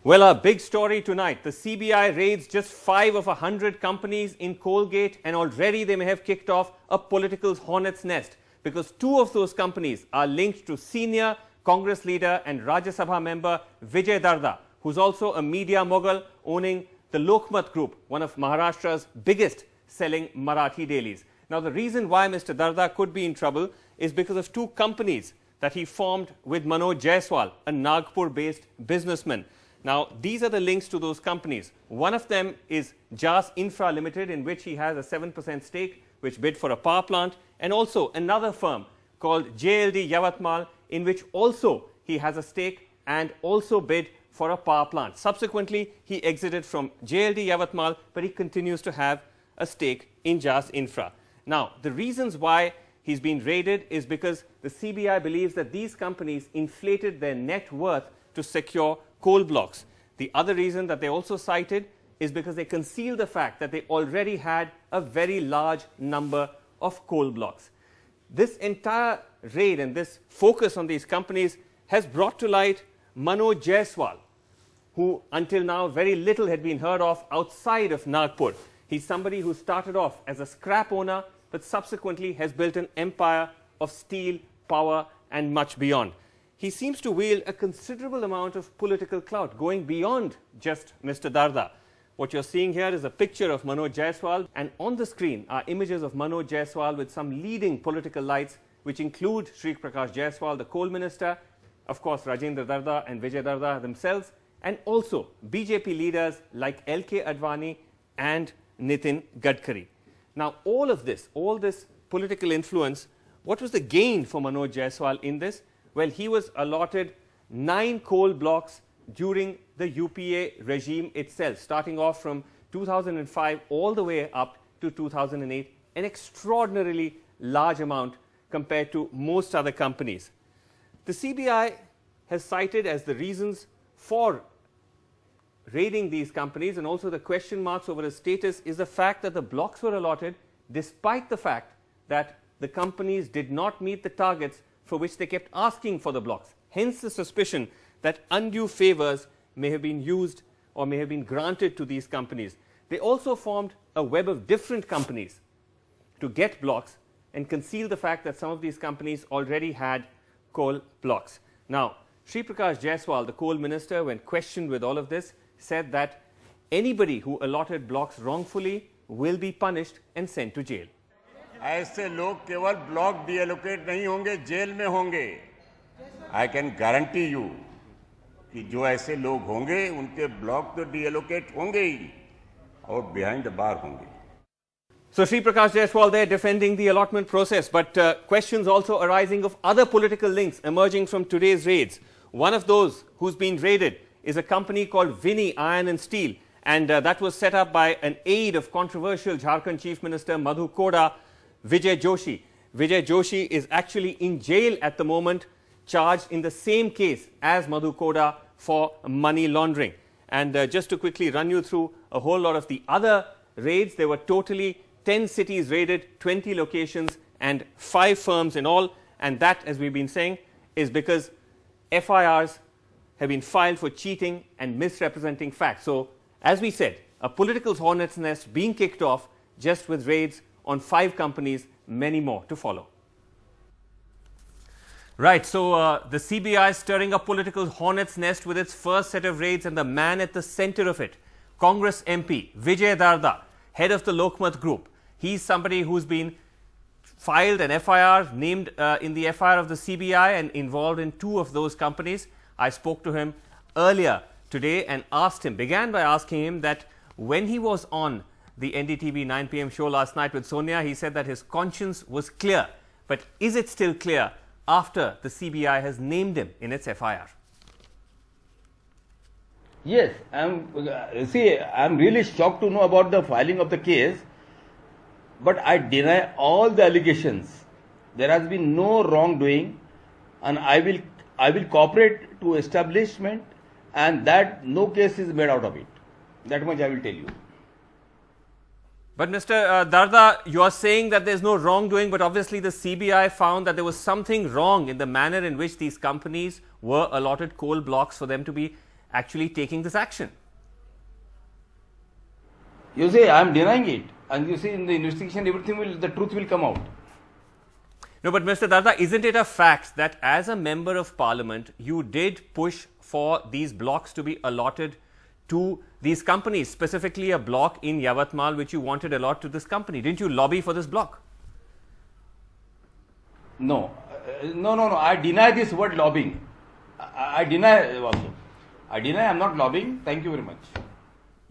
Well, our big story tonight, the CBI raids just 5 of 100 companies in Coalgate, and already they may have kicked off a political hornet's nest because 2 of those companies are linked to senior Congress leader and Rajya Sabha member Vijay Darda, who's also a media mogul owning the Lokmat Group, one of Maharashtra's biggest selling Marathi dailies. Now, the reason why Mr. Darda could be in trouble is because of 2 companies that he formed with Manoj Jaiswal, a Nagpur-based businessman. Now, these are the links to those companies. One of them is JAS Infra Limited, in which he has a 7% stake, which bid for a power plant, and also another firm called JLD Yavatmal, in which also he has a stake and also bid for a power plant. Subsequently, he exited from JLD Yavatmal, but he continues to have a stake in JAS Infra. Now, the reasons why he's been raided is because the CBI believes that these companies inflated their net worth to secure coal blocks. The other reason that they also cited is because they concealed the fact that they already had a very large number of coal blocks. This entire raid and this focus on these companies has brought to light Manoj Jaiswal, who until now very little had been heard of outside of Nagpur. He's somebody who started off as a scrap owner, but subsequently has built an empire of steel, power, and much beyond. He seems to wield a considerable amount of political clout, going beyond just Mr. Darda. What you're seeing here is a picture of Manoj Jaiswal, and on the screen are images of Manoj Jaiswal with some leading political lights, which include Shri Prakash Jaiswal, the coal minister, of course Rajendra Darda and Vijay Darda themselves, and also BJP leaders like L.K. Advani and Nitin Gadkari. Now, all this political influence, what was the gain for Manoj Jaiswal in this? Well, he was allotted 9 coal blocks during the UPA regime itself, starting off from 2005 all the way up to 2008, an extraordinarily large amount compared to most other companies. The CBI has cited as the reasons for raiding these companies, and also the question marks over its status, is the fact that the blocks were allotted despite the fact that the companies did not meet the targets for which they kept asking for the blocks. Hence the suspicion that undue favors may have been used or may have been granted to these companies. They also formed a web of different companies to get blocks and conceal the fact that some of these companies already had coal blocks. Now, Shri Prakash Jaiswal, the coal minister, when questioned with all of this, said that anybody who allotted blocks wrongfully will be punished and sent to jail. ऐसे लोग केवल block deallocate नहीं होंगे, jail में होंगे. I can guarantee you कि जो ऐसे लोग होंगे उनके ब्लॉक तो डीएलोकेट होंगे ही और बिहाइंड द बार होंगे. So Shri Prakash Jaiswal there defending the allotment process, but questions also arising of other political links emerging from today's raids. One of those who's been raided is a company called Vinny Iron and Steel, and that was set up by an aide of controversial Jharkhand Chief Minister Madhu Koda, Vijay Joshi. Vijay Joshi is actually in jail at the moment, charged in the same case as Madhu Koda for money laundering. And just to quickly run you through a whole lot of the other raids, there were totally 10 cities raided, 20 locations, and 5 firms in all. And that, as we've been saying, is because FIRs have been filed for cheating and misrepresenting facts. So, as we said, a political hornet's nest being kicked off just with raids on 5 companies, many more to follow. Right, so the CBI stirring up political hornet's nest with its first set of raids, and the man at the center of it, Congress MP Vijay Darda, head of the Lokmat Group. He's somebody who's been filed an FIR, named in the FIR of the CBI and involved in 2 of those companies. I spoke to him earlier today and began by asking him that when he was on the NDTV 9 p.m. show last night with Sonia, he said that his conscience was clear. But is it still clear after the CBI has named him in its FIR? Yes, I'm really shocked to know about the filing of the case, but I deny all the allegations. There has been no wrongdoing, and I will cooperate to establishment, and that no case is made out of it. That much I will tell you. But Mr. Darda, you are saying that there is no wrongdoing, but obviously the CBI found that there was something wrong in the manner in which these companies were allotted coal blocks for them to be actually taking this action? You say I am denying it, and you see in the investigation the truth will come out. No, but Mr. Darda, isn't it a fact that as a member of parliament, you did push for these blocks to be allotted to these companies, specifically a block in Yavatmal which you wanted allotted to this company? Didn't you lobby for this block? No, I deny this word lobbying. I deny also. I deny I am not lobbying. Thank you very much.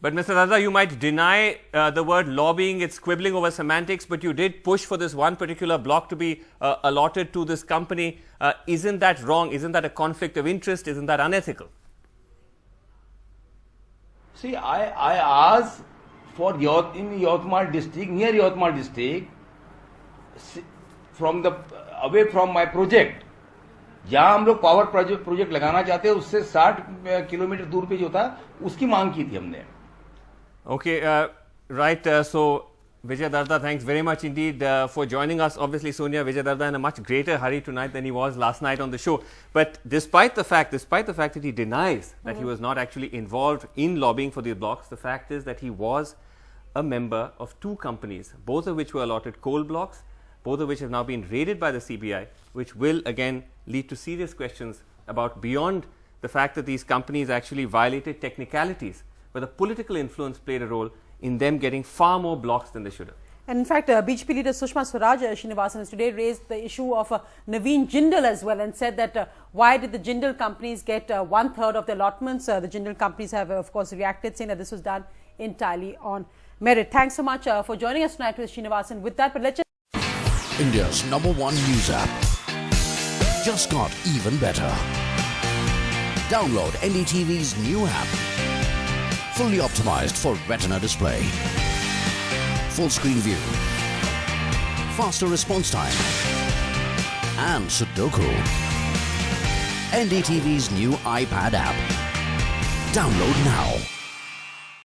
But Mr. Darda, you might deny the word lobbying, it's quibbling over semantics, but you did push for this one particular block to be allotted to this company. Isn't that wrong? Isn't that a conflict of interest? Isn't that unethical? See, I asked for in Yavatmal district, near Yavatmal district, away from my project, जहाँ हम लोग power project लगाना चाहते हैं उससे 60 kilometre दूर पे जो था उसकी मांग की थी हमने. Okay, right. So, Vijay Darda, thanks very much indeed for joining us. Obviously, Sonia, Vijay Darda in a much greater hurry tonight than he was last night on the show. But despite the fact that he denies that he was not actually involved in lobbying for these blocks, the fact is that he was a member of two companies, both of which were allotted coal blocks, both of which have now been raided by the CBI, which will again lead to serious questions about beyond the fact that these companies actually violated technicalities, but the political influence played a role in them getting far more blocks than they should have. And in fact, BJP leader Sushma Swaraj Srinivasan has today raised the issue of Naveen Jindal as well, and said that why did the Jindal companies get 1/3 of the allotments? The Jindal companies have of course reacted, saying that this was done entirely on merit. Thanks so much for joining us tonight with Srinivasan. With that, but let's just India's #1 news app just got even better. Download NDTV's new app. Fully optimized for retina display. Full screen view. Faster response time. And Sudoku. NDTV's new iPad app. Download now.